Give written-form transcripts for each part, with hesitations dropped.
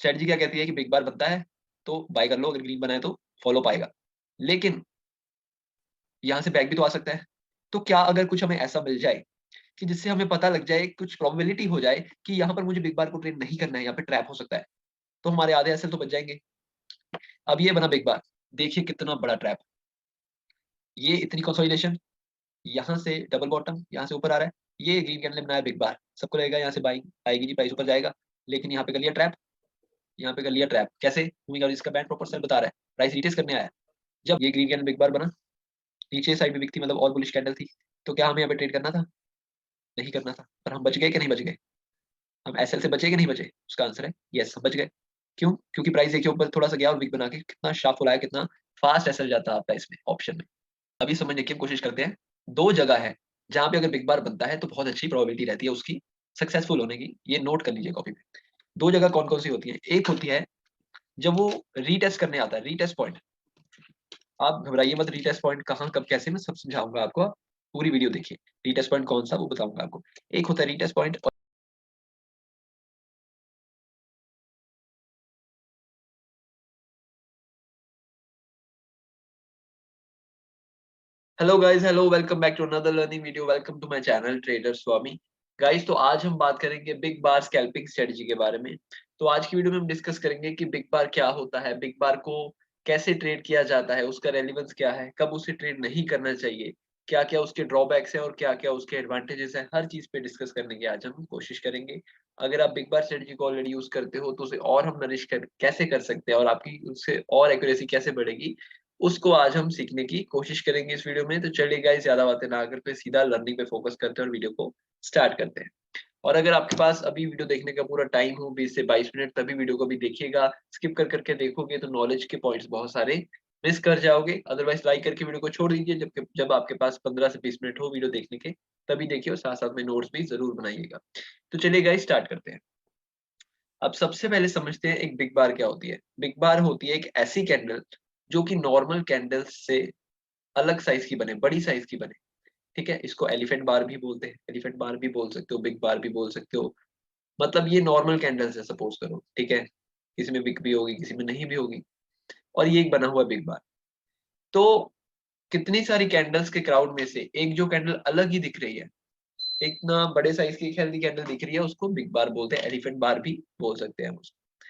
Strategy क्या कहती है कि बिग बार बनता है तो बाय कर लो, अगर ग्रीन बना है तो फॉलो पाएगा। लेकिन यहाँ से बैक भी तो आ सकता है। तो क्या अगर कुछ हमें ऐसा मिल जाए कि जिससे हमें पता लग जाए, कुछ प्रोबेबिलिटी हो जाए कि यहाँ पर मुझे बिग बार को ट्रेड नहीं करना है, यहाँ पे ट्रैप हो सकता है, तो हमारे आधे एसएल तो बच जाएंगे। अब ये बना बिग बार, देखिए कितना बड़ा ट्रैप। ये इतनी कंसोलिडेशन, यहाँ से डबल बॉटम, यहाँ से ऊपर आ रहा है, ये ग्रीन कैंडल बनाया बिग बार, सबको लगेगा यहाँ से बाइंग आएगी जी, प्राइस ऊपर जाएगा। लेकिन यहाँ पे कर लिया ट्रैप, यहाँ पे कर लिया ट्रैप। कैसे? मूविंग एवरेज इसका बैंड प्रॉपर सेल बता रहा है, प्राइस रीटेस्ट करने आया। जब ये ग्रीन कैंडल बिग बार बना, नीचे साइड में बिक थी, मतलब और बुलिश कैंडल थी, तो क्या हमें यहाँ पे ट्रेड करना था? नहीं करना था। पर हम बच गए कि नहीं बच गए? हम एसएल से बचे कि नहीं बचे? उसका आंसर है यस, हम बच गए। क्यों? क्योंकि प्राइस देखिए ऊपर थोड़ा सा गया और विक बना के कितना शार्प फुलाया, कितना फास्ट एसएल जाता है आपका इसमें ऑप्शन में। अभी समझने की कोशिश करते हैं। दो जगह है जहां पे अगर बिग बार बनता है तो बहुत अच्छी प्रोबेबिलिटी रहती है उसकी सक्सेसफुल होने की। ये नोट कर लीजिए कॉपी पे। दो जगह कौन कौन सी होती है? एक होती है जब वो रीटेस्ट करने आता है, रीटेस्ट पॉइंट। आप घबराइए मत, रीटेस्ट पॉइंट कहाँ कब कैसे मैं सब समझाऊंगा आपको, आप पूरी वीडियो देखिए। रीटेस्ट पॉइंट कौन सा वो बताऊंगा आपको। एक होता है retest point. Hello guys, hello, welcome back to another learning video. Welcome to my channel trader Swami. Guys, तो आज हम बात करेंगे बिग बार स्कैल्पिंग स्ट्रेटजी के बारे में। तो आज की वीडियो में हम डिस्कस करेंगे कि बिग बार क्या होता है, बिग बार को कैसे ट्रेड किया जाता है, उसका रेलेवेंस क्या है, कब उसे ट्रेड नहीं करना चाहिए, क्या क्या उसके ड्रॉबैक्स हैं और क्या क्या उसके एडवांटेजेस हैं, हर चीज पे डिस्कस करने की आज हम कोशिश करेंगे। अगर आप बिग बार स्ट्रेटजी को ऑलरेडी यूज करते हो तो उसे और हम नरिश कैसे कर सकते हैं और आपकी उससे और एक्यूरेसी कैसे बढ़ेगी, उसको आज हम सीखने की कोशिश करेंगे इस वीडियो में। तो चलिए गाइस, ज्यादा बातें ना करते सीधा लर्निंग पे फोकस करते हैं और वीडियो को स्टार्ट करते हैं। और अगर आपके पास अभी वीडियो देखने का पूरा टाइम हो 20 से 22 मिनट, तभी वीडियो को भी देखिएगा। स्किप कर करके देखोगे तो नॉलेज के पॉइंट्स बहुत सारे मिस कर जाओगे। अदरवाइज लाइक करके वीडियो को छोड़ दीजिए। जब आपके पास 15 से 20 मिनट हो वीडियो देखने के, तभी देखिए और साथ साथ में नोट्स भी जरूर बनाइएगा। तो चलिए गाइस, स्टार्ट करते हैं। अब सबसे पहले समझते हैं एक बिग बार क्या होती है। बिग बार होती है एक ऐसी कैंडल जो कि नॉर्मल कैंडल से अलग साइज की बने, बड़ी साइज की बने। ठीक है, इसको एलिफेंट बार भी बोलते हैं, एलिफेंट बार भी बोल सकते हो, बिग बार भी बोल सकते हो। मतलब ये नॉर्मल कैंडल्स है सपोज करो, ठीक है। किसी में बिग भी होगी, किसी में नहीं भी होगी। और ये एक बना हुआ बिग बार। तो कितनी सारी कैंडल्स के क्राउड में से एक जो कैंडल अलग ही दिख रही है, एक ना बड़े साइज की हेल्दी कैंडल दिख रही है, उसको बिग बार बोलते हैं, एलिफेंट बार भी बोल सकते हैं हम उसको।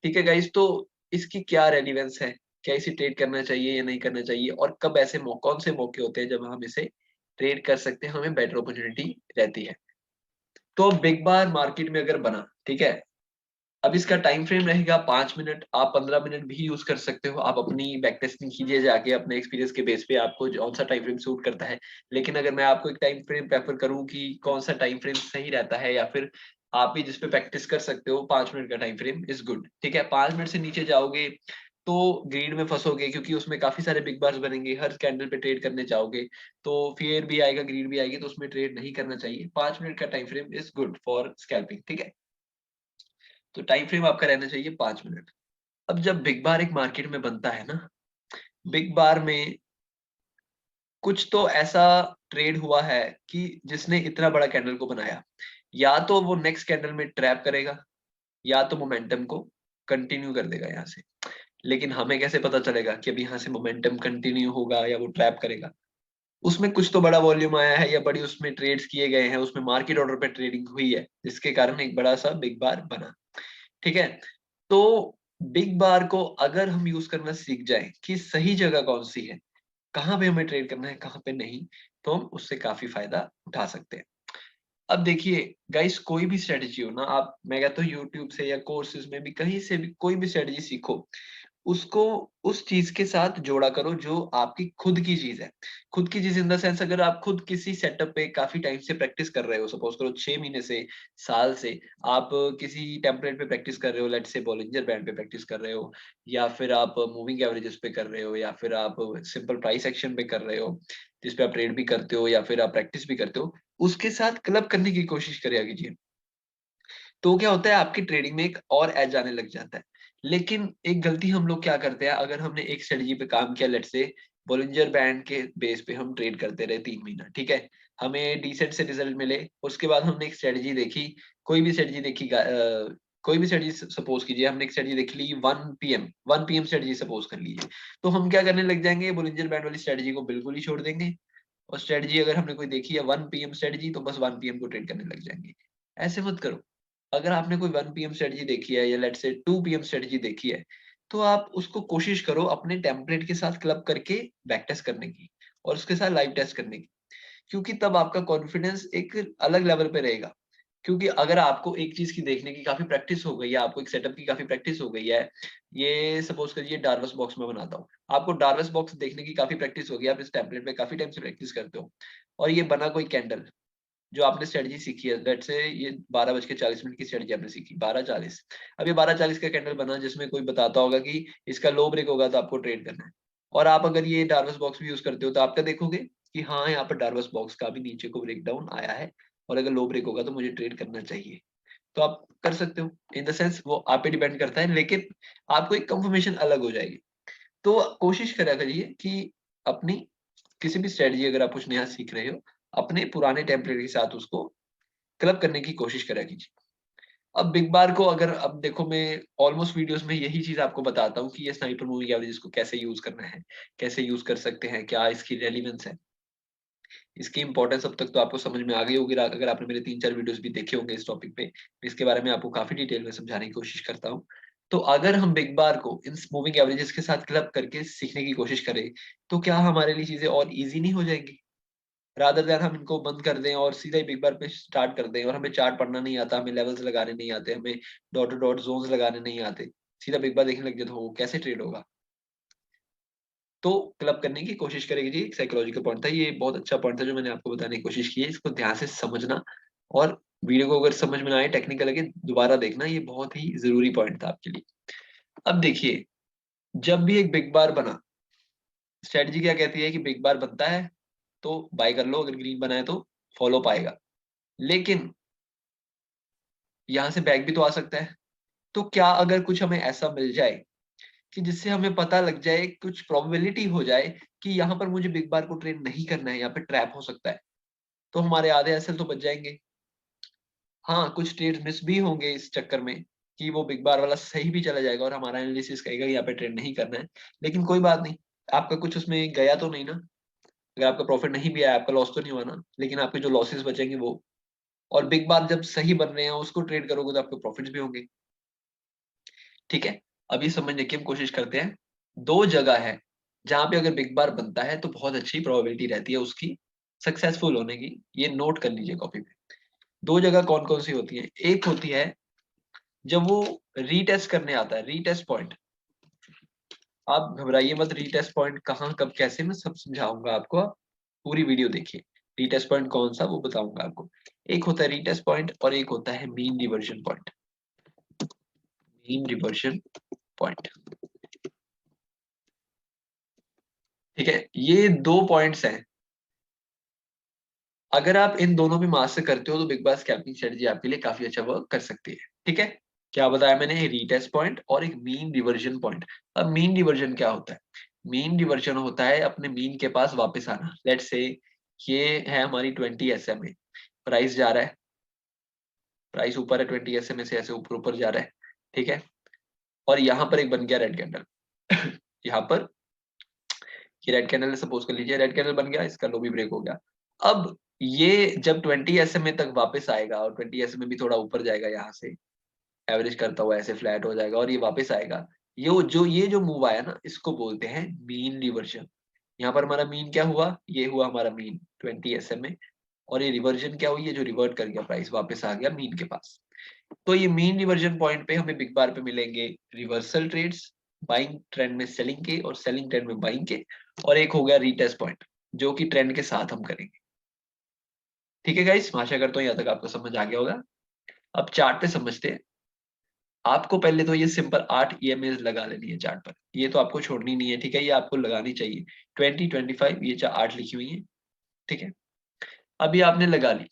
ठीक है गाइस, तो इसकी क्या रेलिवेंस है, क्या इसे ट्रेड करना चाहिए या नहीं करना चाहिए, और कब ऐसे कौन से मौके होते हैं जब हम इसे ट्रेड कर सकते हैं, हमें बेटर अपॉर्चुनिटी रहती है। तो बिग बार मार्केट में अगर बना, ठीक है, अब इसका टाइम फ्रेम रहेगा 5 मिनट। आप 15 मिनट भी यूज कर सकते हो, आप अपनी बैक टेस्टिंग कीजिए जाके, अपने एक्सपीरियंस के बेस पे आपको कौन सा टाइम फ्रेम सूट करता है। लेकिन अगर मैं आपको एक टाइम फ्रेम प्रेफर करूं कि कौन सा टाइम फ्रेम सही रहता है, या फिर आप भी जिस पे प्रैक्टिस कर सकते हो, 5 मिनट का टाइम फ्रेम इज गुड। ठीक है, 5 मिनट से नीचे जाओगे तो ग्रीड में फंसोगे, क्योंकि उसमें काफी सारे बिग बार्स बनेंगे, हर कैंडल पे ट्रेड करने चाहोगे तो फियर भी आएगा, ग्रीड भी आएगी, तो उसमें ट्रेड नहीं करना चाहिए। 5 मिनट का time frame is good for scalping. ठीक है, तो टाइम फ्रेम आपका रहना चाहिए 5 मिनट। अब जब बिग बार एक मार्केट में बनता है ना, बिग बार में कुछ तो ऐसा ट्रेड हुआ है कि जिसने इतना बड़ा कैंडल को बनाया, या तो वो नेक्स्ट कैंडल में ट्रैप करेगा, या तो मोमेंटम को कंटिन्यू कर देगा यहाँ से। लेकिन हमें कैसे पता चलेगा कि अभी यहाँ से मोमेंटम कंटिन्यू होगा या वो ट्रैप करेगा? उसमें कुछ तो बड़ा वॉल्यूम आया है, या बड़ी उसमें ट्रेड्स किए गए हैं, उसमें मार्केट ऑर्डर पे ट्रेडिंग हुई है, जिसके कारण एक बड़ा सा बिग बार बना। ठीक है, तो बिग बार को अगर हम यूज करना सीख जाए कि सही जगह कौन सी है, कहाँ पे हमें ट्रेड करना है, कहाँ पे नहीं, तो हम उससे काफी फायदा उठा सकते हैं। अब देखिए गाइस, कोई भी स्ट्रेटजी हो ना, आप, मैं कहता हूँ यूट्यूब से या कोर्सेज में भी, कहीं से भी कोई भी स्ट्रेटजी सीखो, उसको उस चीज के साथ जोड़ा करो जो आपकी खुद की चीज है। खुद की चीज इन द सेंस, अगर आप खुद किसी सेटअप पे काफी टाइम से प्रैक्टिस कर रहे हो, सपोज करो 6 महीने से, साल से, आप किसी टेम्पलेट पे प्रैक्टिस कर रहे हो, लेट से बॉलिंजर बैंड पे प्रैक्टिस कर रहे हो, या फिर आप मूविंग एवरेजेस पे कर रहे हो, या फिर आप सिंपल प्राइस एक्शन पे कर रहे हो, जिसपे आप ट्रेड भी करते हो या फिर आप प्रैक्टिस भी करते हो, उसके साथ क्लब करने की कोशिश करिए कीजिए। तो क्या होता है, आपकी ट्रेडिंग में एक और एज आने लग जाता है। लेकिन एक गलती हम लोग क्या करते हैं, अगर हमने एक स्ट्रेटजी पे काम किया, लेट से बॉलिंजर बैंड के बेस पे हम ट्रेड करते रहे 3 महीना, ठीक है, हमें डिसेंट से रिजल्ट मिले, उसके बाद हमने एक स्ट्रेटजी देखी, कोई भी स्ट्रेटजी देखी, कोई भी स्ट्रेटजी सपोज कीजिए, हमने एक स्ट्रेटजी देख ली 1 पीएम स्ट्रेटजी सपोज कर लीजिए, तो हम क्या करने लग जाएंगे, बोलिंजर बैंड वाली स्ट्रेटजी को बिल्कुल ही छोड़ देंगे, और स्ट्रेटजी अगर हमने कोई देखी है 1 पीएम स्ट्रेटजी, तो बस 1 पीएम को ट्रेड करने लग जाएंगे। ऐसे मत करो। अगर आपने कोई 1 पीएम स्ट्रेटजी देखी है या लेट से 2 पीएम स्ट्रेटजी देखी है, तो आप उसको कोशिश करो अपने टेम्पलेट के साथ क्लब करके बैक टेस्ट करने की और उसके साथ लाइव टेस्ट करने की, क्योंकि तब आपका कॉन्फिडेंस एक अलग लेवल पे रहेगा। क्योंकि अगर आपको एक चीज की देखने की काफी प्रैक्टिस हो गई है, आपको एक सेटअप की काफी प्रैक्टिस हो गई है, ये सपोज करिए डार्वस बॉक्स में बनाता हूँ, आपको डार्वस बॉक्स देखने की काफी प्रैक्टिस हो गई, आप इस टेम्पलेट पे काफी टाइम से प्रैक्टिस करते हो, और ये बना कोई कैंडल जो आपने स्ट्रेटजी सीखी है, लेट से ये 12:40 की स्ट्रेटजी आपने सीखी 12:40, अब ये 12:40 का कैंडल बना जिसमें कोई बताता होगा कि इसका लो ब्रेक होगा तो आपको ट्रेड करना है, और आप अगर ये डार्वस बॉक्स भी यूज करते हो तो आप क्या देखोगे कि हाँ यहाँ पर डार्वस बॉक्स का भी नीचे को ब्रेक डाउन आया है, और अगर लो ब्रेक होगा तो मुझे ट्रेड करना चाहिए, तो आप कर सकते हो। इन द सेंस वो आप पे डिपेंड करता है, लेकिन आपको एक कंफर्मेशन अलग हो जाएगी। तो कोशिश करा करिए कि अपनी किसी भी स्ट्रेटजी अगर आप कुछ नया सीख रहे हो, अपने पुराने टेम्पलेट के साथ उसको क्लब करने की कोशिश करा कीजिए। अब बिग बार को अगर अब देखो, मैं ऑलमोस्ट वीडियोस में यही चीज आपको बताता हूँ कि ये स्नाइपर मूविंग एवरेजेस को कैसे यूज करना है, कैसे यूज कर सकते हैं, क्या इसकी रेलिवेंस है, इसकी इंपॉर्टेंस अब तक तो आपको समझ में आ गई होगी अगर आपने मेरे 3-4 वीडियोस भी देखे होंगे इस टॉपिक पे। इसके बारे में आपको काफी डिटेल में समझाने की कोशिश करता हूँ। तो अगर हम बिग बार को इन मूविंग एवरेजेस के साथ क्लब करके सीखने की कोशिश करें, तो क्या हमारे लिए चीजें और इजी नहीं हो जाएंगी? रादर देन हम इनको बंद कर दें और सीधा ही बिग बार पे स्टार्ट कर दें, और हमें चार्ट पढ़ना नहीं आता, हमें लेवल्स लगाने नहीं आते, हमें डॉट टू डॉट जोन्स लगाने नहीं आते, सीधा बिग बार देखने लग जाए, तो वो कैसे ट्रेड होगा? तो क्लब करने की कोशिश करेगी जी, एक साइकोलॉजिकल पॉइंट था, ये बहुत अच्छा पॉइंट था जो मैंने आपको बताने की कोशिश की है, इसको ध्यान से समझना, और वीडियो को अगर समझ में ना आए टेक्निकल लगे दोबारा देखना, ये बहुत ही जरूरी पॉइंट था आपके लिए। अब देखिए, जब भी एक बिग बार बना, स्ट्रेटजी क्या कहती है कि बिग बार बनता है तो बाय कर लो, अगर ग्रीन बना है तो फॉलो पाएगा, लेकिन यहाँ से बैक भी तो आ सकता है। तो क्या अगर कुछ हमें ऐसा मिल जाए कि जिससे हमें पता लग जाए, कुछ प्रोबेबिलिटी हो जाए कि यहाँ पर मुझे बिग बार को ट्रेड नहीं करना है, यहाँ पे ट्रैप हो सकता है, तो हमारे आधे एसएल तो बच जाएंगे। हाँ, कुछ ट्रेड मिस भी होंगे इस चक्कर में कि वो बिग बार वाला सही भी चला जाएगा और हमारा एनालिसिस कहेगा कि यहाँ पे ट्रेड नहीं करना है, लेकिन कोई बात नहीं, आपका कुछ उसमें गया तो नहीं ना। अगर आपका प्रॉफिट नहीं भी आया, आपका लॉस तो नहीं हुआ ना, लेकिन आपके जो लॉसेस बचेंगे वो, और बिग बार जब सही बन रहे हैं उसको ट्रेड करोगे तो आपके प्रॉफिट्स भी होंगे। ठीक है, अभी समझने की हम कोशिश करते हैं। दो जगह है जहां पे अगर बिग बार बनता है तो बहुत अच्छी प्रोबेबिलिटी रहती है उसकी सक्सेसफुल होने की, ये नोट कर लीजिए कॉपी पे। दो जगह कौन कौन सी होती है? एक होती है जब वो रीटेस्ट करने आता है, रीटेस्ट पॉइंट। आप घबराइए मत, रीटेस्ट पॉइंट कहाँ कब कैसे मैं सब समझाऊंगा आपको, आप पूरी वीडियो देखिए। रीटेस्ट पॉइंट कौन सा वो बताऊंगा आपको। एक होता है रीटेस्ट पॉइंट और एक होता है mean reversion point. Mean reversion point, ठीक है, ये दो पॉइंट्स हैं। अगर आप इन दोनों भी मास्टर करते हो तो बिग बार स्कैल्पिंग स्ट्रेटजी आपके लिए काफी अच्छा वर्क कर सकती है। ठीक है, क्या बताया मैंने? रीटेस्ट पॉइंट और एक मीन रिवर्जन पॉइंट। अब मीन रिवर्जन क्या होता है? मीन रिवर्जन होता है अपने मीन के पास वापस आना। लेट्स से ये है हमारी 20 SMA, प्राइस जा रहा है, प्राइस ऊपर है, 20 SMA से ऐसे ऊपर ऊपर जा रहा है, ठीक है, और यहाँ पर एक बन गया रेड कैंडल यहाँ पर ये रेड कैंडल सपोज कर लीजिए, रेड कैंडल बन गया, इसका लो भी ब्रेक हो गया। अब ये जब 20 SMA तक वापस आएगा और 20 SMA भी थोड़ा ऊपर जाएगा, यहाँ से एवरेज करता हुआ ऐसे फ्लैट हो जाएगा और ये वापस आएगा, ये जो मूव आया ना, इसको बोलते हैं मीन रिवर्जन। यहाँ पर हमारा मीन क्या हुआ? ये हुआ हमारा मीन 20 SMA, और ये रिवर्जन क्या हुई? ये जो रिवर्ट कर गया, प्राइस वापस आ गया मीन के पास। तो ये मीन रिवर्जन पॉइंट पे हमें बिग बार पे मिलेंगे रिवर्सल ट्रेड्स, बाइंग ट्रेंड में सेलिंग के और सेलिंग ट्रेंड में बाइंग के, और एक हो गया रीटेस्ट पॉइंट जो कि ट्रेंड के साथ हम करेंगे। ठीक है गाइस, आशा करता हूँ यहाँ तक आपको समझ आ गया होगा। अब चार्ट पे समझते हैं। आपको पहले तो ये सिंपल 8 EMAs लगा लेनी है चार्ट पर, ये तो आपको छोड़नी नहीं है, ठीक है, ये आपको लगानी चाहिए। 20, 25 ये 8 लिखी हुई है, ठीक है। अभी आपने लगा ली,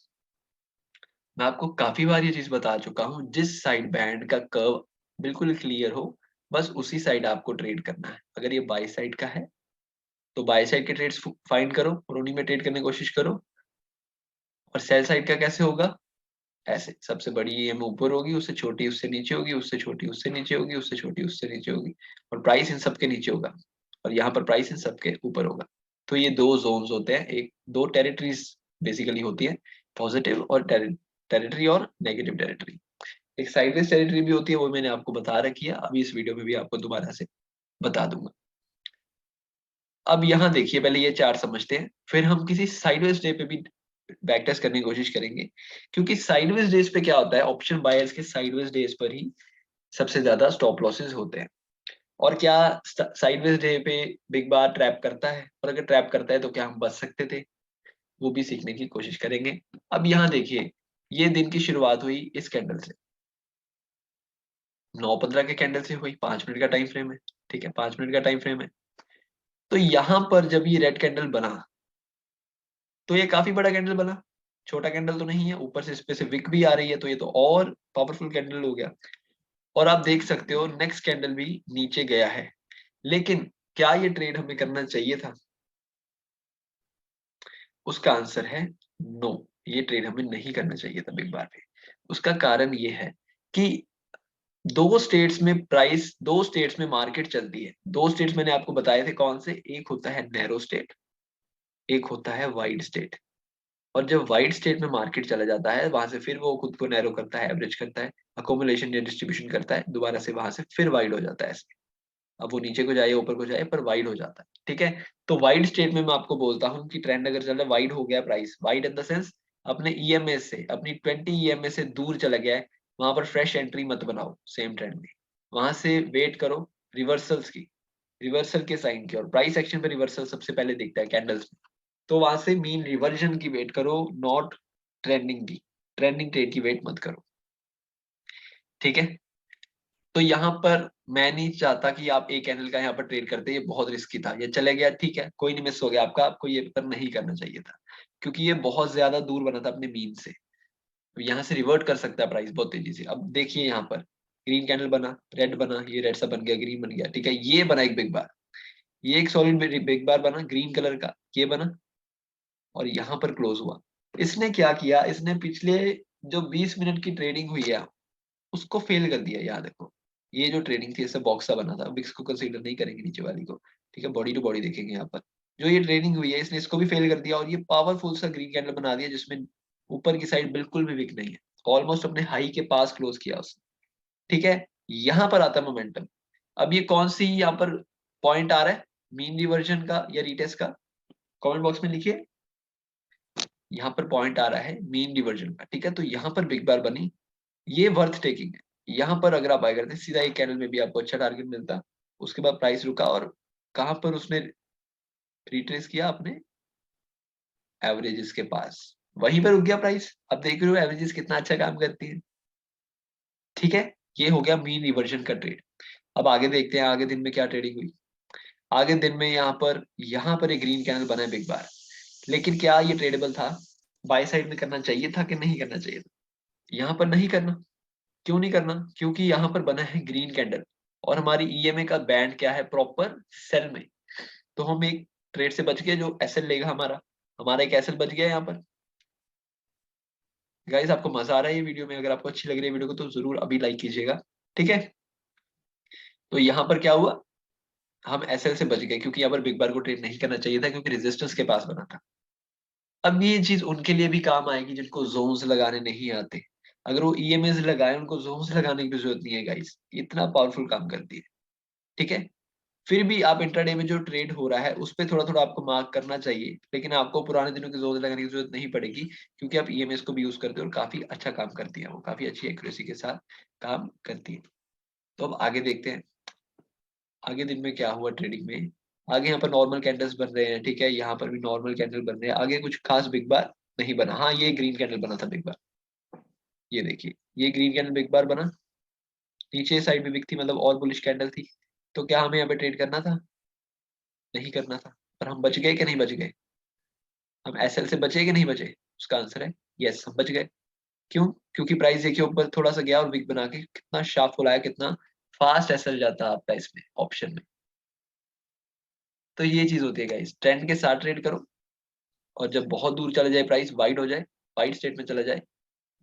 मैं आपको काफी बार ये चीज बता चुका हूँ, जिस साइड बैंड का कर्व बिल्कुल क्लियर हो, बस उसी साइड आपको ट्रेड करना है। अगर ये बाई साइड का है तो बाई साइड के ट्रेड्स फाइंड करो और उन्हीं में ट्रेड करने की कोशिश करो। और सेल साइड का कैसे होगा? ऐसे सबसे बड़ी ईएम ऊपर होगी, उससे छोटी उससे नीचे होगी, उससे छोटी उससे नीचे होगी, उससे छोटी उससे नीचे होगी, और प्राइस इन सबके नीचे होगा, और यहाँ पर प्राइस इन सबके ऊपर होगा। तो ये दो जोन्स होते हैं, एक दो टेरिटरीज बेसिकली होती है, पॉजिटिव और टेरिटरी और नेगेटिव टेरिटरी। एक साइडवेज टेरिटरी भी होती है, वो मैंने आपको बता रखी है, अभी इस वीडियो में भी आपको दोबारा से बता दूंगा। अब यहाँ देखिए, पहले ये चार्ट समझते हैं, फिर हम किसी साइडवेज डे पे भी बैक टेस्ट करने की कोशिश करेंगे, क्योंकि साइडवेज डेज पे क्या होता है, ऑप्शन बायर्स के साइडवेज डेज पर ही सबसे ज्यादा स्टॉप लॉसेस होते हैं। और क्या साइडवेज डे पे बिग बार ट्रैप करता है, और अगर ट्रैप करता है तो क्या हम बच सकते थे, वो भी सीखने की कोशिश करेंगे। अब यहाँ देखिए, ये दिन की शुरुआत हुई इस कैंडल से, 9:15 के कैंडल से हुई, 5 मिनट का टाइम फ्रेम है, ठीक है, 5 मिनट का टाइम फ्रेम है। तो यहाँ पर जब ये रेड कैंडल बना, तो ये काफी बड़ा कैंडल बना, छोटा कैंडल तो नहीं है, ऊपर से इस पे से विक भी आ रही है, तो ये तो और पावरफुल कैंडल हो गया। और आप देख सकते हो नेक्स्ट कैंडल भी नीचे गया है, लेकिन क्या ये ट्रेड हमें करना चाहिए था? उसका आंसर है नो, ये ट्रेड हमें नहीं करना चाहिए था बिग बार पे। उसका कारण ये है कि दो स्टेट्स में मार्केट चलती है। दो स्टेट्स मैंने आपको बताए थे कौन से, एक होता है नैरो स्टेट, एक होता है वाइड स्टेट। और जब वाइड स्टेट में मार्केट चला जाता है, वहां से फिर वो खुद को नैरो करता है, एवरेज करता है, अकोमुलेशन या डिस्ट्रीब्यूशन करता है, दोबारा से वहां से फिर वाइड हो जाता है ऐसे। अब वो नीचे को जाए ऊपर को जाए, पर वाइड हो जाता है, ठीक है। तो वाइड स्टेट में मैं आपको बोलता हूँ कि ट्रेंड अगर चल रहा है, वाइड हो गया price, wide in the sense अपने ईएमए से, अपनी 20 ईएमए से दूर चला गया है, वहां पर फ्रेश एंट्री मत बनाओ सेम ट्रेंड में, वहां से वेट करो रिवर्सल्स की, रिवर्सल के साइन की, और प्राइस एक्शन पे रिवर्सल सबसे पहले दिखता है कैंडल्स में। तो वहां से मीन रिवर्जन की वेट करो, नॉट ट्रेंडिंग की, ट्रेंडिंग ट्रेड की वेट मत करो, ठीक है। तो यहाँ पर मैं नहीं चाहता कि आप एक कैंडल का यहाँ पर ट्रेड करते, ये बहुत रिस्की था, ये चले गया ठीक है, कोई नहीं, मिस हो गया आपका, आपको ये पर नहीं करना चाहिए था, क्योंकि ये बहुत ज्यादा दूर बना था अपने मीन से। तो यहाँ से रिवर्ट कर सकता है प्राइस बहुत तेजी से। अब देखिए यहाँ पर ग्रीन कैंडल बना, रेड बना, ये रेड सा बन गया, ग्रीन बन गया, ठीक है, ये बना एक बिग बार, ये एक सॉलिड बिग बार बना ग्रीन कलर का, ये बना, और यहाँ पर क्लोज हुआ। इसने क्या किया, इसने पिछले जो 20 मिनट की ट्रेडिंग हुई है उसको फेल कर दिया। याद रखो, ये जो ट्रेडिंग थी इससे बॉक्स सा बना था, अब इसको कंसीडर नहीं करेंगे नीचे वाली को, ठीक है, बॉडी टू बॉडी देखेंगे यहाँ पर। जो ये ट्रेडिंग हुई है इसने इसको भी फेल कर दिया, और ये पावरफुल सा ग्रीन कैंडल बना दिया, जिसमें ऊपर की साइड बिल्कुल भी वीक नहीं है, ऑलमोस्ट अपने हाई के पास क्लोज किया उसने, ठीक है। यहाँ पर आता है मोमेंटम। अब ये कौन सी यहाँ पर पॉइंट आ रहा है, मीन रिवर्जन का या रिटेस्ट का, कमेंट बॉक्स में लिखिए। यहाँ पर पॉइंट आ रहा है मीन रिवर्जन का, ठीक है। तो यहाँ पर बिग बार बनी, ये वर्थ टेकिंग है। यहाँ पर अगर आप बाय करते सीधा एक कैंडल में भी आपको अच्छा टारगेट मिलता, उसके बाद प्राइस रुका, और कहां पर उसने रिट्रेस किया, अपने एवरेजेस के पास, वहीं पर रुक गया प्राइस। अब देख रहे हो एवरेजेस कितना अच्छा काम करती है, ठीक है। ये हो गया मीन रिवर्जन का ट्रेड। अब आगे देखते हैं आगे दिन में क्या ट्रेडिंग हुई। आगे दिन में यहाँ पर एक ग्रीन कैंडल बना है बिग बार, लेकिन क्या ये ट्रेडेबल था? बाय साइड में करना चाहिए था कि नहीं करना चाहिए था? यहाँ पर नहीं करना। क्यों नहीं करना? क्योंकि यहाँ पर बना है ग्रीन कैंडल, और हमारी ईएमए का बैंड क्या है, प्रॉपर सेल में। तो हम एक ट्रेड से बच गए, जो एसएल लेगा हमारा, हमारा एक एसएल बच गया यहाँ पर। गाइस आपको मजा आ रहा है ये वीडियो में? अगर आपको अच्छी लग रही है वीडियो को तो जरूर अभी लाइक कीजिएगा, ठीक है। तो यहाँ पर क्या हुआ, हम एसएल से बच गए, क्योंकि यहाँ पर बिग बार को ट्रेड नहीं करना चाहिए था, क्योंकि रेजिस्टेंस के पास बना था। अब ये चीज उनके लिए भी काम आएगी जिनको जोन्स लगाने नहीं आते। अगर वो ईएमएस लगाए, उनको जोन्स लगाने की भी जरूरत नहीं है गाइस, इतना पावरफुल काम करती है, ठीक है। फिर भी आप इंट्राडे में जो ट्रेड हो रहा है उस पर थोड़ा थोड़ा आपको मार्क करना चाहिए, लेकिन आपको पुराने दिनों की जोर लगाने की जरूरत नहीं पड़ेगी, क्योंकि आप ईएमएस को भी यूज करते हो और काफी अच्छा काम करती है, वो काफी अच्छी एक्यूरेसी के साथ काम करती है। तो अब आगे देखते हैं आगे दिन में क्या हुआ ट्रेडिंग में। आगे यहाँ पर नॉर्मल कैंडल्स बन रहे हैं, ठीक है, यहाँ पर भी नॉर्मल कैंडल बन रहे हैं, आगे कुछ खास बिग बार नहीं बना। हाँ, ये ग्रीन कैंडल बना था बिग बार, ये देखिए, ये ग्रीन कैंडल बिग बार बना, नीचे साइड में बिक थी, मतलब और बुलिश कैंडल थी। तो क्या हमें यहाँ पे ट्रेड करना था? नहीं करना था, पर हम बच गए कि नहीं बच गए? हम एसएल से बचे कि नहीं बचे? उसका आंसर है यस, हम बच गए। क्यों? क्योंकि प्राइस देखिए ऊपर थोड़ा सा गया और विक बना के कितना शार्प फुलाया, कितना फास्ट एसएल जाता आपका इसमें ऑप्शन में। तो ये चीज होती है गाइस, ट्रेंड के साथ ट्रेड करो, और जब बहुत दूर चला जाए प्राइस, वाइड हो जाए, वाइड स्टेट में चला जाए,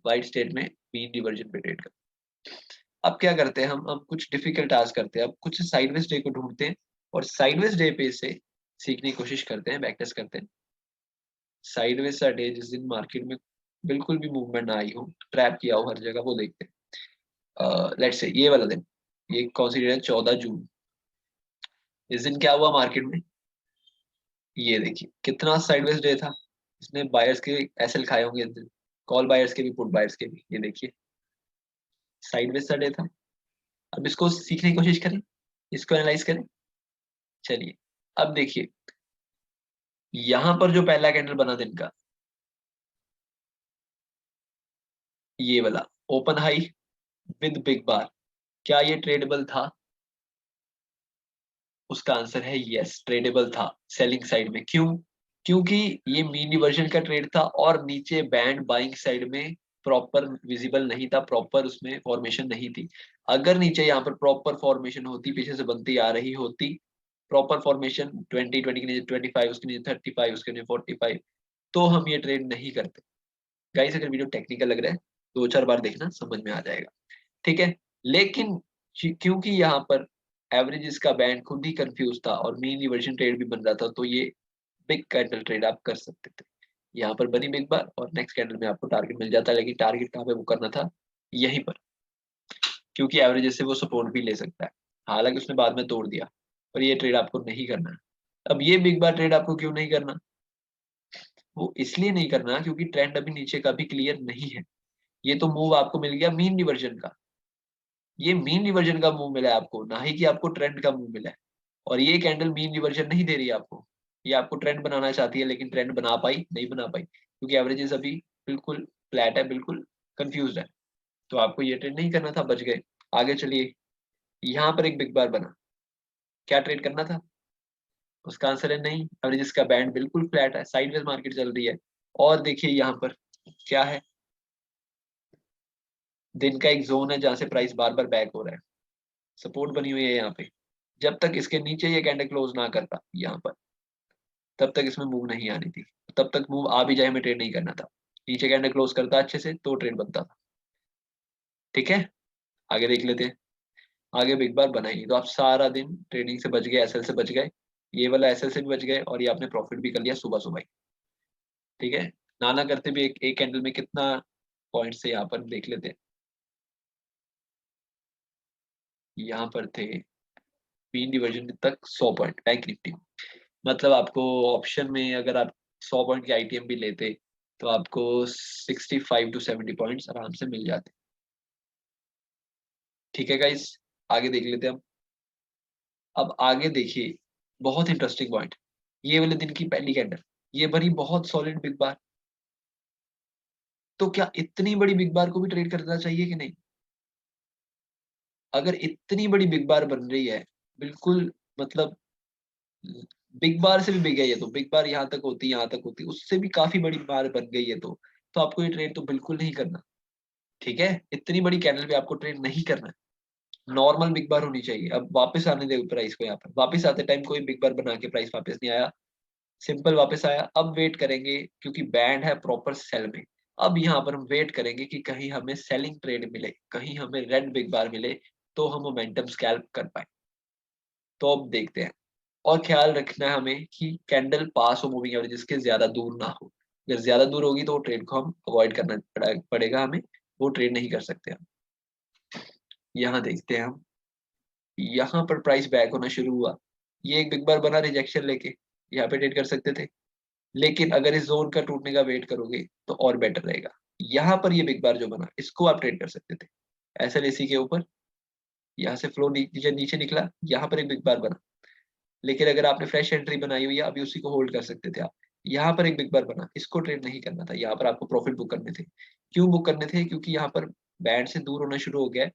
वाइट स्टेट में मीन रिवर्जन पे ट्रेड करते हैं। अब क्या करते हैं हम, अब कुछ डिफिकल्ट टास्क करते हैं, अब कुछ साइडवेज डे को ढूंढते हैं और साइडवेज डे पे से सीखने की कोशिश करते हैं, बैक टेस्ट करते हैं। साइडवेज सा डे जिस दिन मार्केट में बिल्कुल भी मूवमेंट ना आई हो, ट्रैप किया हो हर जगह, वो देखते हैं। लेट्स से ये वाला दिन, ये कौन सी डेट है, 14 जून। इस दिन क्या हुआ मार्केट में, ये देखिए कितना साइडवेज डे था। इसने बायर्स के एसएल खाए होंगे इस दिन, कॉल बायर्स के भी पुट बायर्स के भी। ये देखिए साइडवेज सा डे था। अब इसको सीखने की कोशिश करें, इसको एनालाइज करें। चलिए अब देखिए यहां पर जो पहला कैंडल बना दिन का, ये वाला ओपन हाई विद बिग बार, क्या ये ट्रेडेबल था? उसका आंसर है यस, ट्रेडेबल था सेलिंग साइड में। क्यों? क्योंकि ये मीन रिवर्जन का ट्रेड था और नीचे बैंड बाइंग साइड में प्रॉपर विजिबल नहीं था, प्रॉपर उसमें फॉर्मेशन नहीं थी। अगर नीचे यहाँ पर प्रॉपर फॉर्मेशन होती, पीछे से बनती आ रही होती प्रॉपर फॉर्मेशन, 20 के नीचे 25, उसके नीचे 35, उसके नीचे 45, तो हम ये ट्रेड नहीं करते। गाइस अगर वीडियो टेक्निकल लग रहा है 2-4 बार देखना, समझ में आ जाएगा, ठीक है। लेकिन क्योंकि यहाँ पर एवरेजेस का बैंड खुद ही कंफ्यूज था और मीन रिवर्जन ट्रेड भी बन रहा था, तो ये बिग कैंडल ट्रेड आप कर सकते थे। यहाँ पर बनी बिग बार और नेक्स्ट कैंडल में आपको टारगेट मिल जाता है, लेकिन टारगेट कहाँ पे वो करना था, यहीं पर, क्योंकि एवरेजेस से वो सपोर्ट भी ले सकता है। हालांकि उसने बाद में तोड़ दिया, पर ये ट्रेड आपको नहीं करना है। अब ये बिग बार ट्रेड आपको क्यों नहीं करना? वो इसलिए नहीं करना क्योंकि ट्रेंड अभी नीचे का भी क्लियर नहीं है। ये तो मूव आपको मिल गया मीन रिवर्जन का, ये मीन रिवर्जन का मूव मिला है आपको, ना ही कि आपको ट्रेंड का मूव मिला है। और ये कैंडल मीन रिवर्जन नहीं दे रही है आपको, ये आपको ट्रेंड बनाना चाहती है, लेकिन ट्रेंड बना पाई नहीं, बना पाई, क्योंकि एवरेजेस अभी बिल्कुल फ्लैट है, बिल्कुल कंफ्यूज है। तो आपको ये ट्रेड नहीं करना था, बच गए। आगे चलिए, यहाँ पर एक बिग बार बना, क्या ट्रेड करना था? उसका आंसर है नहीं, एवरेजेस का बैंड बिल्कुल फ्लैट है, साइडवेज मार्केट चल रही है। और देखिए यहाँ पर क्या है, दिन का एक जोन है जहां से प्राइस बार बार बैक हो रहा है, सपोर्ट बनी हुई है यहाँ पे। जब तक इसके नीचे ये कैंडल क्लोज ना करता यहाँ पर, तब तक इसमें मूव नहीं आनी थी। तब तक मूव आ भी जाए, हमें ट्रेड नहीं करना था। नीचे कैंडल क्लोज करता अच्छे से तो ट्रेड बनता था, ठीक है। आगे देख लेते हैं। आगे बिग बार बनाई तो आप सारा दिन ट्रेडिंग से बच गए, एसएल से बच गए, ये वाला एसएल से भी बच गए, और ये आपने प्रॉफिट भी कर लिया सुबह सुबह ही, ठीक है। नाना करते भी एक कैंडल में कितना पॉइंट से यहाँ पर देख लेते हैं। यहाँ पर थे मीन डिवीजन तक 100 पॉइंट बैंक निफ्टी, मतलब आपको ऑप्शन में अगर आप 100 पॉइंट की आईटीएम भी लेते, तो आपको 65 to 70 पॉइंट्स आराम से मिल जाते, ठीक है गाइस। आगे देख लेते हैं हम। अब आगे देखिए बहुत इंटरेस्टिंग पॉइंट, ये वाले दिन की पहली कैंडल, ये भरी बहुत सॉलिड बिग बार। तो क्या इतनी बड़ी बिग बार को भी ट्रेड करना चाहिए कि नहीं? अगर इतनी बड़ी बिग बार बन रही है, बिल्कुल मतलब बिग बार से भी बिग है ये, तो बिग बार यहाँ तक होती, यहाँ तक होती, उससे भी काफी बड़ी बार बन गई है, तो आपको ये ट्रेड तो बिल्कुल नहीं करना, ठीक है। इतनी बड़ी कैंडल पे आपको ट्रेड नहीं करना है, नॉर्मल बिग बार होनी चाहिए। अब वापस आने दे प्राइस को, यहाँ पर वापस आते टाइम कोई बिग बार बना के प्राइस वापस नहीं आया, सिंपल वापस आया। अब वेट करेंगे क्योंकि बैंड है प्रॉपर सेल में। अब यहाँ पर हम वेट करेंगे कि कहीं हमें सेलिंग ट्रेड मिले, कहीं हमें रेड बिग बार मिले, तो हम मोमेंटम स्कैल्प कर पाए। तो अब देखते हैं। और ख्याल रखना है हमें कि कैंडल पास हो मूविंग एवरेज के ज्यादा दूर ना हो। अगर ज्यादा दूर होगी तो वो ट्रेड को हम अवॉइड करना पड़ेगा हमें, वो ट्रेड नहीं कर सकते हम। यहाँ देखते हैं हम, यहाँ पर प्राइस बैक होना शुरू हुआ, ये एक बिग बार बना रिजेक्शन लेके, यहाँ पे ट्रेड कर सकते थे। लेकिन अगर इस जोन का टूटने का वेट करोगे तो और बेटर रहेगा। यहाँ पर ये बिग बार जो बना, इसको आप ट्रेड कर सकते थे, एसएलएसी के ऊपर। यहाँ से फ्लो नीचे नीचे निकला, यहाँ पर एक बिग बार बना, लेकिन अगर आपने फ्रेश एंट्री बनाई हुई है अभी, उसी को होल्ड कर सकते थे आप। यहाँ पर एक बिग बार बना, इसको ट्रेड नहीं करना था, यहाँ पर आपको प्रॉफिट बुक करने थे। क्यों बुक करने थे? क्योंकि यहाँ पर बैंड से दूर होना शुरू हो गया है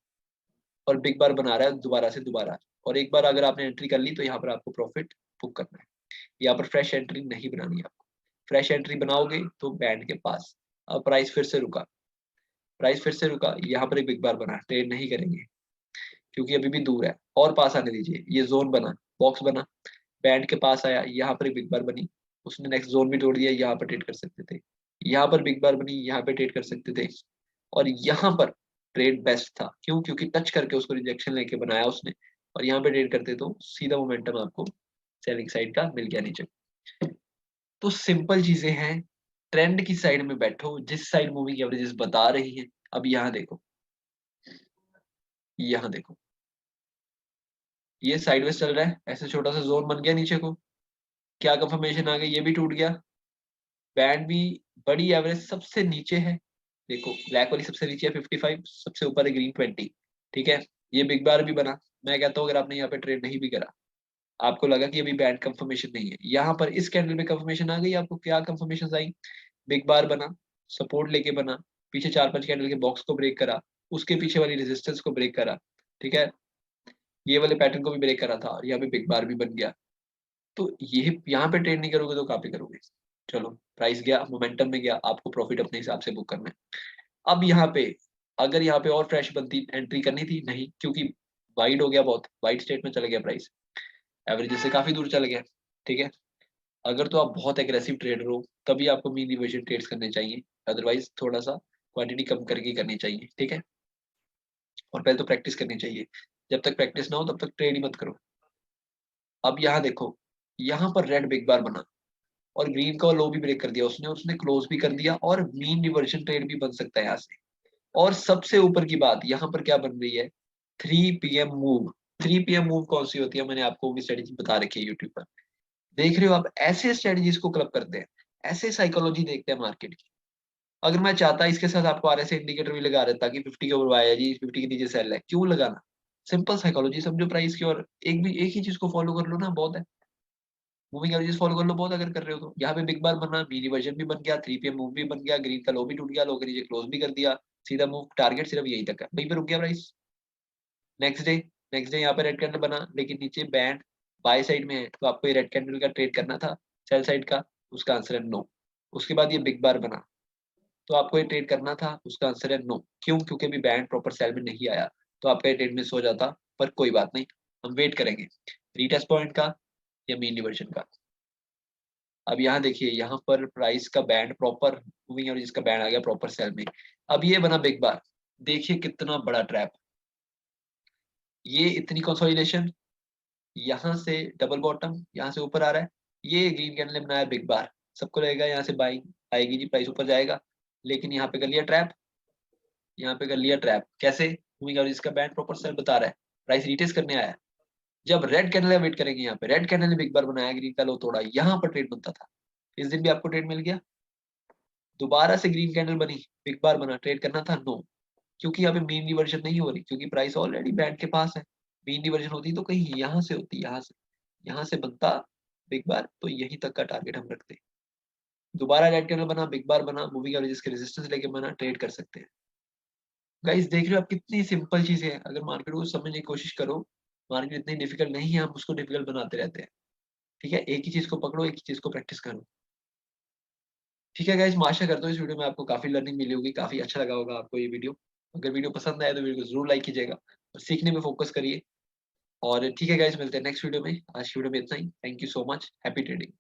और बिग बार बना रहा है दोबारा से दोबारा, और एक बार अगर आपने एंट्री कर ली तो यहाँ पर आपको प्रॉफिट बुक करना है। यहाँ पर फ्रेश एंट्री नहीं बनानी है आपको, फ्रेश एंट्री बनाओगे तो बैंड के पास। अब प्राइस फिर से रुका, प्राइस फिर से रुका, यहाँ पर एक बिग बार बना, ट्रेड नहीं करेंगे क्योंकि अभी भी दूर है, और पास आने दीजिए। ये जोन बना, बॉक्स बना, बैंड के पास आया, यहाँ पर एक बिग बार बनी, उसने नेक्स्ट जोन भी तोड़ दिया, यहाँ पर ट्रेड कर सकते थे। यहाँ पर बिग बार बनी, यहाँ पे ट्रेड कर सकते थे। और यहाँ पर ट्रेड बेस्ट था। क्यों? क्योंकि टच करके उसको रिजेक्शन लेके बनाया उसने, और यहाँ पे ट्रेड करते तो सीधा मोमेंटम आपको सेलिंग साइड का मिल गया नीचे। तो सिंपल चीजें हैं, ट्रेंड की साइड में बैठो जिस साइड मूविंग एवरेजेस बता रही है। अब यहाँ देखो, यहाँ देखो, ये साइडवेज चल रहा है, ऐसे छोटा सा जोन बन गया नीचे को, क्या कंफर्मेशन आ गई, ये भी टूट गया, बैंड भी, बड़ी एवरेज सबसे नीचे है, देखो ब्लैक वाली सबसे नीचे है 55, सबसे ऊपर है ग्रीन 20। ठीक है, ये बिग बार भी बना। मैं कहता हूँ अगर आपने यहाँ पे ट्रेड नहीं भी करा, आपको लगा कि अभी बैंड कंफर्मेशन नहीं है, यहाँ पर इस कैंडल में कंफर्मेशन आ गई, आपको क्या कंफर्मेशन आई, बिग बार बना, सपोर्ट लेके बना, पीछे 4-5 कैंडल के बॉक्स को ब्रेक करा, उसके पीछे वाली रेजिस्टेंस को ब्रेक करा, ठीक है, ये वाले पैटर्न को भी ब्रेक करा था, और यहाँ पे बिग बार भी बन गया। तो ये यहाँ पे ट्रेड नहीं करोगे तो कहाँ पे करोगे? चलो, प्राइस गया, मोमेंटम में गया, आपको प्रॉफिट अपने हिसाब से बुक करना है। अब यहाँ पे अगर यहाँ पे और फ्रेश बनती, एंट्री करनी थी, नहीं, क्योंकि वाइड हो गया, बहुत वाइड स्टेट में चला गया प्राइस, एवरेज से काफी दूर चला गया। ठीक है, अगर तो आप बहुत एग्रेसिव ट्रेडर हो तभी आपको मीन रिवर्जन ट्रेड्स करने चाहिए, अदरवाइज थोड़ा सा क्वांटिटी कम करके करनी चाहिए। ठीक है, और पहले तो प्रैक्टिस करनी चाहिए, जब तक प्रैक्टिस ना हो तब तक ट्रेड ही मत करो। अब यहाँ देखो, यहाँ पर रेड बिग बार बना और ग्रीन का लो भी ब्रेक कर दिया उसने, और उसने क्लोज भी कर दिया, और मीन रिवर्जन ट्रेड भी बन सकता है यहाँ से। और सबसे ऊपर की बात, यहाँ पर क्या बन रही है, 3 PM मूव। 3 PM मूव कौन सी होती है, मैंने आपको भी स्ट्रेटेजी बता रखी है यूट्यूब पर, देख रहे हो आप, ऐसे स्ट्रेटेजीज को क्लब करते हैं, ऐसे साइकोलॉजी देखते हैं मार्केट की। अगर मैं चाहता इसके साथ आपको RSI इंडिकेटर भी लगा देता कि 50 के ऊपर बाय है जी, 50 के नीचे सेल है, क्यों लगाना? सिंपल साइकोलॉजी समझो प्राइस की, और एक ही चीज को फॉलो कर लो ना, बहुत है। मूविंग एवरेजेस फॉलो कर लो बहुत, अगर कर रहे हो तो। यहाँ पे बिग बार बना, मीनी वर्जन भी बन गया, 3 PM मूव भी बन गया, ग्रीन का लो भी टूट गया, लो के नीचे क्लोज भी कर दिया, सीधा मूव, टारगेट सिर्फ यही तक है, वहीं पे रुक गया प्राइस। नेक्स्ट डे, यहाँ पे रेड कैंडल बना, लेकिन नीचे बैंड बाय साइड में है, तो आपको ये रेड कैंडल का ट्रेड करना था, सेल साइड का, उसका आंसर है नो। उसके बाद ये बिग बार बना, तो आपको ये ट्रेड करना था, उसका आंसर है नो। क्यों? क्योंकि अभी बैंड प्रॉपर सेल में नहीं आया, तो आपका ये ट्रेड मिस हो जाता, पर कोई बात नहीं, हम वेट करेंगे रीटेस्ट पॉइंट का या मीन रिवर्जन का। अब यहाँ देखिए, यहाँ पर प्राइस का बैंड प्रॉपर मूविंग एवरेज का बैंड आ गया प्रॉपर सेल में। अब ये बना बिग बार, देखिए कितना बड़ा ट्रैप, ये इतनी कंसोलिडेशन, यहाँ से डबल बॉटम, यहाँ से ऊपर आ रहा है, ये ग्रीन कैंडल ने बनाया बिग बार, सबको लगेगा यहाँ से बाइंग आएगी जी, प्राइस ऊपर जाएगा, लेकिन यहाँ पे कर लिया ट्रैप, यहाँ पे कर लिया ट्रैप। कैसे? मूविंग एवरेज का बैंड प्रॉपर सेल बता रहा है, प्राइस रिटेस्ट करने आया। जब रेड कैंडल वेट करेंगे, यहाँ पे रेड कैंडल ने बिग बार बनाया, ग्रीन का लो तोड़ा, यहाँ पर ट्रेड बनता था, इस दिन भी आपको ट्रेड मिल गया। दोबारा से ग्रीन कैंडल बनी, बिग बार बना, ट्रेड करना था नो, क्योंकि यहाँ पे मीन रिवर्जन नहीं हो रही, क्योंकि प्राइस ऑलरेडी बैंड के पास है। मीन रिवर्जन होती तो कहीं यहाँ से होती, यहाँ से बनता बिग बार, तो यहीं तक का टारगेट हम रखते। दोबारा रेड कैंडल बना, बिग बार बना, मूविंग एवरेजेस के रेजिस्टेंस लेके बना, ट्रेड कर सकते हैं। गाइस देख रहे हो आप, कितनी सिंपल चीजें हैं, अगर मार्केट को समझने की कोशिश करो, मार्केट इतनी डिफिकल्ट नहीं है, हम उसको डिफिकल्ट बनाते रहते हैं। ठीक है, एक ही चीज को पकड़ो, एक ही चीज को प्रैक्टिस करो। ठीक है गाइस, मैं आशा करता हूँ इस वीडियो में आपको काफी लर्निंग मिली होगी, काफी अच्छा लगा होगा आपको ये वीडियो। अगर वीडियो पसंद आए तो वीडियो को जरूर लाइक कीजिएगा, और सीखने में फोकस करिए। और ठीक है गाइस, मिलते हैं नेक्स्ट वीडियो में, आज की वीडियो में इतना ही। Thank you so much, happy trading.